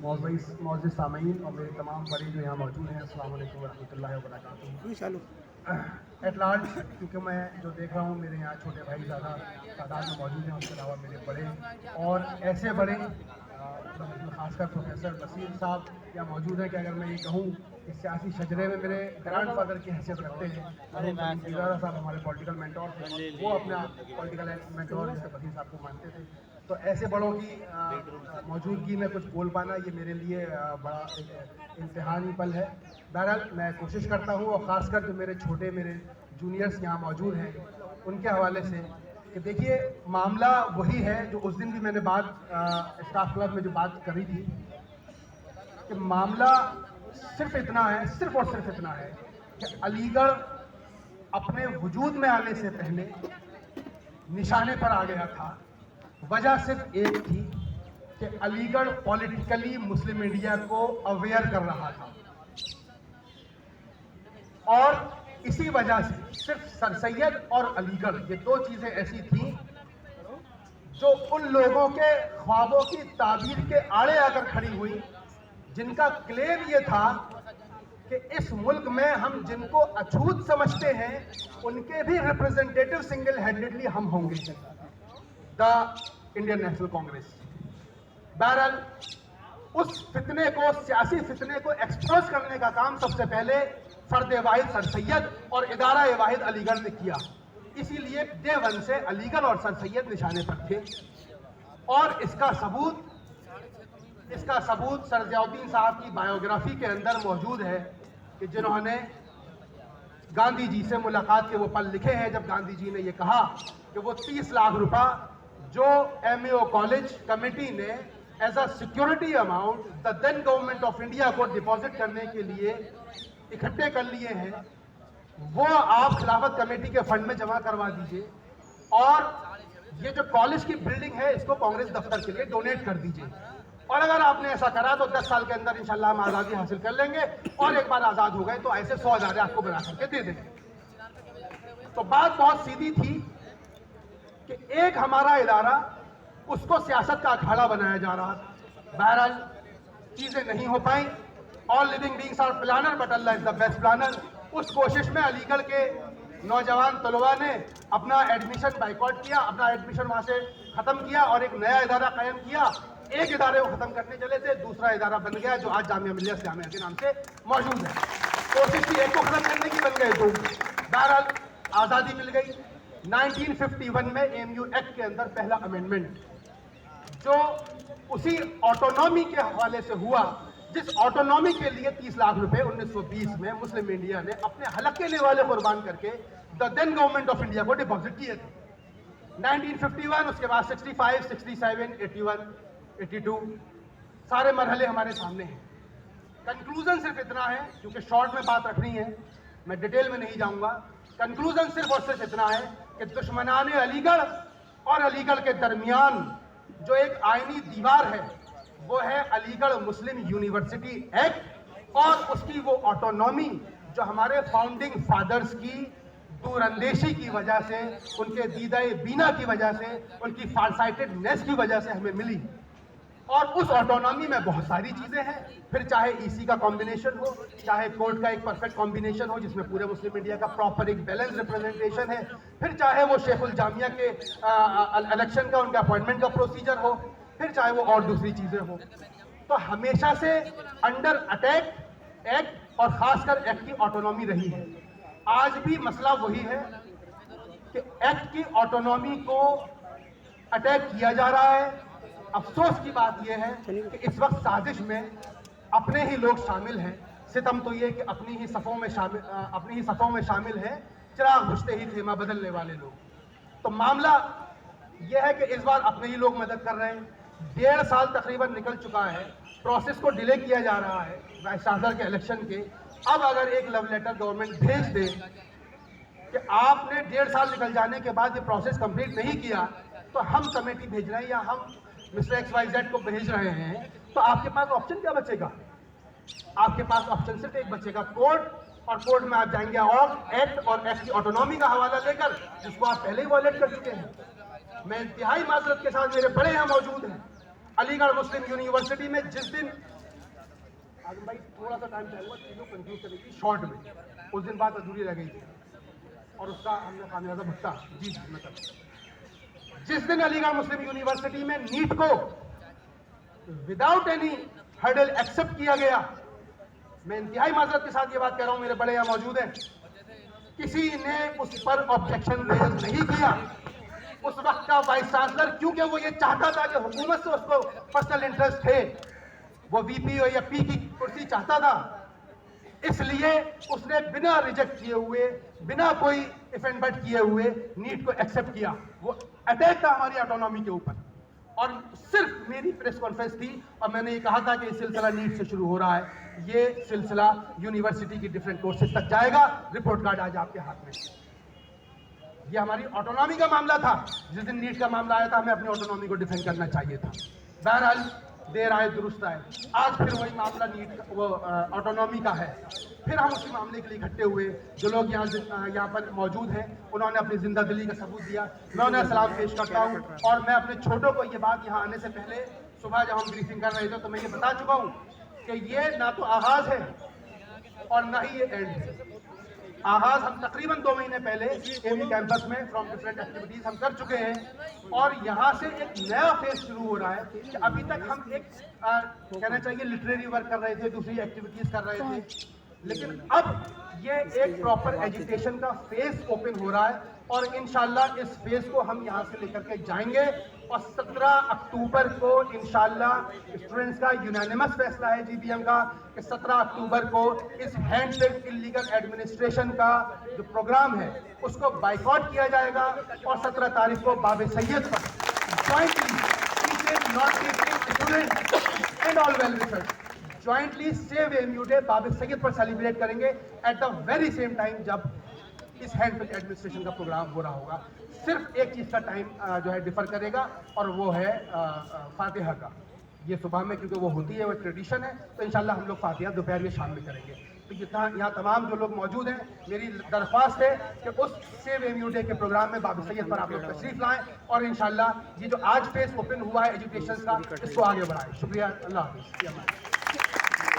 मोअज़्ज़िज़ सामीन और मेरे तमाम बड़े जो यहाँ मौजूद हैं, अस्सलाम वालेकुम वरहमतुल्लाहि वबरकातुहू। एट लार्ज क्योंकि मैं जो देख रहा हूँ मेरे यहाँ छोटे भाई ज़्यादा तादाद में मौजूद हैं, उसके अलावा मेरे बड़े और ऐसे बड़े खासकर प्रोफेसर बसीर साहब यहाँ मौजूद हैं कि अगर मैं ये कहूँ इस सियासी शजरे में मेरे ग्रैंड फादर की हैसियत रखते हैं। ज़मींदारा साहब हमारे पॉलिटिकल मेंटोर थे, वो अपना पॉलिटिकल मेंटोर जैसे बसीर साहब को मानते थे। तो ऐसे बड़ों की मौजूदगी में कुछ बोल पाना ये मेरे लिए बड़ा एक इम्तिहानी पल है। बहरहाल मैं कोशिश करता हूँ और ख़ासकर जो मेरे जूनियर्स यहाँ मौजूद हैं उनके हवाले से कि देखिए मामला वही है जो उस दिन भी मैंने बात स्टाफ क्लब में जो बात करी थी कि मामला सिर्फ इतना है, सिर्फ और सिर्फ इतना है कि अलीगढ़ अपने वजूद में आने से पहले निशाने पर आ गया था। वजह सिर्फ एक थी कि अलीगढ़ पॉलिटिकली मुस्लिम इंडिया को अवेयर कर रहा था और इसी वजह से सिर्फ सर सैयद और अलीगढ़ ये दो चीजें ऐसी थी जो उन लोगों के ख्वाबों की ताबीर के आड़े आकर खड़ी हुई जिनका क्लेम ये था कि इस मुल्क में हम जिनको अछूत समझते हैं उनके भी रिप्रेजेंटेटिव सिंगल हैंडेडली हम होंगे, द इंडियन नेशनल कांग्रेस। बहरहाल उस फितने को, सियासी फितने को एक्सपोज करने का काम सबसे पहले फर्द वाहिद सर सैयद और इदारा वाहिद अलीगढ़ ने किया। इसीलिए डे वन से अलीगढ़ और सर सैयद निशाने पर थे और इसका सबूत सर ज़ियाउद्दीन साहब की बायोग्राफी के अंदर मौजूद है कि जिन्होंने गांधी जी से मुलाकात के वो पल लिखे हैं जब गांधी जी ने ये कहा कि वो 30 लाख रुपया जो एमएओ कॉलेज कमेटी ने as a security amount the then government of India को डिपॉजिट करने के लिए इकट्ठे कर लिए हैं, वो आप खिलाफत कमेटी के फंड में जमा करवा दीजिए और ये जो कॉलेज की बिल्डिंग है इसको कांग्रेस दफ्तर के लिए डोनेट कर दीजिए। और अगर आपने ऐसा करा तो 10 साल के अंदर इंशाल्लाह हम आज़ादी हासिल कर लेंगे और एक बार आज़ाद हो गए तो ऐसे 100,000 आपको बना करके दे देंगे। तो बात बहुत सीधी थी कि एक हमारा इदारा उसको सियासत का अखाड़ा बनाया जा रहा था। बहरहाल चीजें नहीं हो पाई। All living beings are planner but Allah is the best planner. उस कोशिश में अलीगढ़ के नौजवान तलबा ने अपना एडमिशन बाइकआउट किया, अपना एडमिशन वहां से खत्म किया और एक नया इदारा कायम किया। एक इदारे को खत्म करने चले थे, दूसरा इदारा बन गया जो आज जामिया मिल्लिया इस्लामिया के नाम से मौजूद है। कोशिश थी एक को खत्म करने की, बन गए दो। बहरहाल आज़ादी मिल गई। 1951 में एमयू एक्ट के अंदर पहला अमेंडमेंट जो उसी ऑटोनॉमी के हवाले से हुआ जिस ऑटोनॉमी के लिए 30 लाख रुपए 1920 में मुस्लिम इंडिया ने अपने हलके ने वाले कुर्बान करके the then government of India को डिपॉजिट किए थे। 1951, उसके बाद 65, 67, 81, 82 सारे मरहले हमारे सामने हैं। कंक्लूजन सिर्फ इतना है, क्योंकि शॉर्ट में बात रखनी है, मैं डिटेल में नहीं जाऊंगा। कंक्लूजन सिर्फ और सिर्फ इतना है कि दुश्मनाने अलीगढ़ और अलीगढ़ के दरमियान जो एक आईनी दीवार है वो है अलीगढ़ मुस्लिम यूनिवर्सिटी एक्ट और उसकी वो ऑटोनॉमी जो हमारे फाउंडिंग फादर्स की दूरअंदेशी की वजह से, उनके दीदाए बीना की वजह से, उनकी फारसाइटेडनेस की वजह से हमें मिली। और उस ऑटोनॉमी में बहुत सारी चीजें हैं, फिर चाहे ईसी का कॉम्बिनेशन हो, चाहे कोर्ट का एक परफेक्ट कॉम्बिनेशन हो जिसमें पूरे मुस्लिम इंडिया का प्रॉपर एक बैलेंस रिप्रेजेंटेशन है, फिर चाहे वो शेखुल जामिया के इलेक्शन का उनका अपॉइंटमेंट का प्रोसीजर हो, फिर चाहे वो और दूसरी चीजें हो। तो हमेशा से अंडर अटैक एक्ट और खासकर एक्ट की ऑटोनॉमी रही है। आज भी मसला वही है कि एक्ट की ऑटोनॉमी को अटैक किया जा रहा है। अफसोस की बात यह है कि इस वक्त साजिश में अपने ही लोग शामिल हैं। सितम तो ये कि अपनी ही सफ़ों में शामिल हैं चिराग बुझते ही खेमा बदलने वाले लोग। तो मामला यह है कि इस बार अपने ही लोग मदद कर रहे हैं। 1.5 साल तकरीबन निकल चुका है, प्रोसेस को डिले किया जा रहा है वाइस चांसलर के इलेक्शन के। अब अगर एक लव लेटर गवर्नमेंट भेज दे कि आपने 1.5 साल निकल जाने के बाद ये प्रोसेस कंप्लीट नहीं किया तो हम कमेटी भेज रहे हैं या हम मिस्टर XYZ को भेज रहे हैं, तो आपके पास ऑप्शन क्या बचेगा? आपके पास ऑप्शन सिर्फ एक बचेगा, कोर्ट। और कोर्ट में आप जाएंगे और एक्ट और एक्ट की ऑटोनॉमी का हवाला लेकर, जिसको आप पहले ही वॉयलेट कर चुके हैं। मैं इंतहाई माजरत के साथ, मेरे बड़े यहाँ मौजूद हैं, علی گڑھ مسلم یونیورسٹی میں جس دن آزم بھائی تھوڑا سا ٹائم چاہیے گا, چیزوں کنفیوز کرنے کی شارٹ میں, اس دن بات ادھوری رہ گئی تھی اور اس کا ہم نے خامیازہ بھگتا. جی مطلب جس دن علی گڑھ مسلم یونیورسٹی میں نیٹ کو وداؤٹ اینی ہرڈل ایکسپٹ کیا گیا, میں انتہائی معذرت کے ساتھ یہ بات کہہ رہا ہوں, میرے بڑے یہاں موجود ہیں, کسی نے اس پر آبجیکشن ریز نہیں کیا. اس وقت کا وائس چانسلر, کیونکہ وہ یہ چاہتا تھا کہ حکومت سے اس کو پرسنل انٹرسٹ تھے, وہ وی پی او یا پی کی کرسی چاہتا تھا, اس لیے اس نے بنا ریجیکٹ کیے ہوئے, بنا کوئی اف اینڈ بٹ کیے ہوئے نیٹ کو ایکسپٹ کیا. وہ اٹیک تھا ہماری آٹونومی کے اوپر, اور صرف میری پریس کانفرنس تھی اور میں نے یہ کہا تھا کہ یہ سلسلہ نیٹ سے شروع ہو رہا ہے, یہ سلسلہ یونیورسٹی کی ڈفرینٹ کورسز تک جائے گا. رپورٹ کارڈ آج آپ کے ہاتھ میں. یہ ہماری آٹونومی کا معاملہ تھا. جس دن نیٹ کا معاملہ آیا تھا ہمیں اپنی آٹونومی کو ڈیفینڈ کرنا چاہیے تھا. بہرحال دیر آئے درست آئے, آج پھر وہی معاملہ نیٹ وہ آٹونومی کا ہے. پھر ہم اسی معاملے کے لیے اکٹھے ہوئے. جو لوگ یہاں پر موجود ہیں انہوں نے اپنی زندہ دلی کا ثبوت دیا, میں انہیں سلام پیش کرتا ہوں. اور میں اپنے چھوٹوں کو یہ بات یہاں آنے سے پہلے صبح جب ہم بریفنگ کر رہے تھے تو میں یہ بتا چکا ہوں کہ یہ نہ تو آغاز ہے اور نہ ہی یہ اینڈ ہے. آغاز ہم تقریباً 2 مہینے پہلے اے وی کیمپس میں فرام ڈفرینٹ ایکٹیویٹیز ہم کر چکے ہیں, اور یہاں سے ایک نیا فیز شروع ہو رہا ہے کہ ابھی تک ہم ایک کہنا چاہیے لٹریری ورک کر رہے تھے, دوسری ایکٹیویٹیز کر رہے تھے, لیکن اب یہ ایک پراپر ایجوکیشن کا فیز اوپن ہو رہا ہے, اور انشاءاللہ اس فیز کو ہم یہاں سے لے کر کے جائیں گے. اور 17 اکتوبر کو انشاءاللہ اسٹوڈنٹس کا یونانیمس فیصلہ ہے جی بی ایم کا کہ 17 اکتوبر کو اس ہینڈ پک انلیگل ایڈمنسٹریشن کا جو پروگرام ہے اس کو بائیکاٹ کیا جائے گا, اور 17 تاریخ کو باب سید پر jointly and all well wishers jointly save M U day Bab Syed پر سیلیبریٹ کریں گے at the very same time جب اس ہینڈ پک ایڈمنسٹریشن کا پروگرام ہو رہا ہوگا. صرف ایک چیز کا ٹائم جو ہے ڈیفر کرے گا, اور وہ ہے فاتحہ کا. یہ صبح میں کیونکہ وہ ہوتی ہے, وہ ٹریڈیشن ہے, تو انشاءاللہ ہم لوگ فاتحہ دوپہر میں شام میں کریں گے. تو یہاں تمام جو لوگ موجود ہیں, میری درخواست ہے کہ اس سیو ایم یو ڈے کے پروگرام میں باب سید پر آپ لوگ تشریف لائیں, اور انشاءاللہ یہ جو آج فیس اوپن ہوا ہے ایجوکیشن کا اس کو آگے بڑھائیں. شکریہ, اللہ حافظ.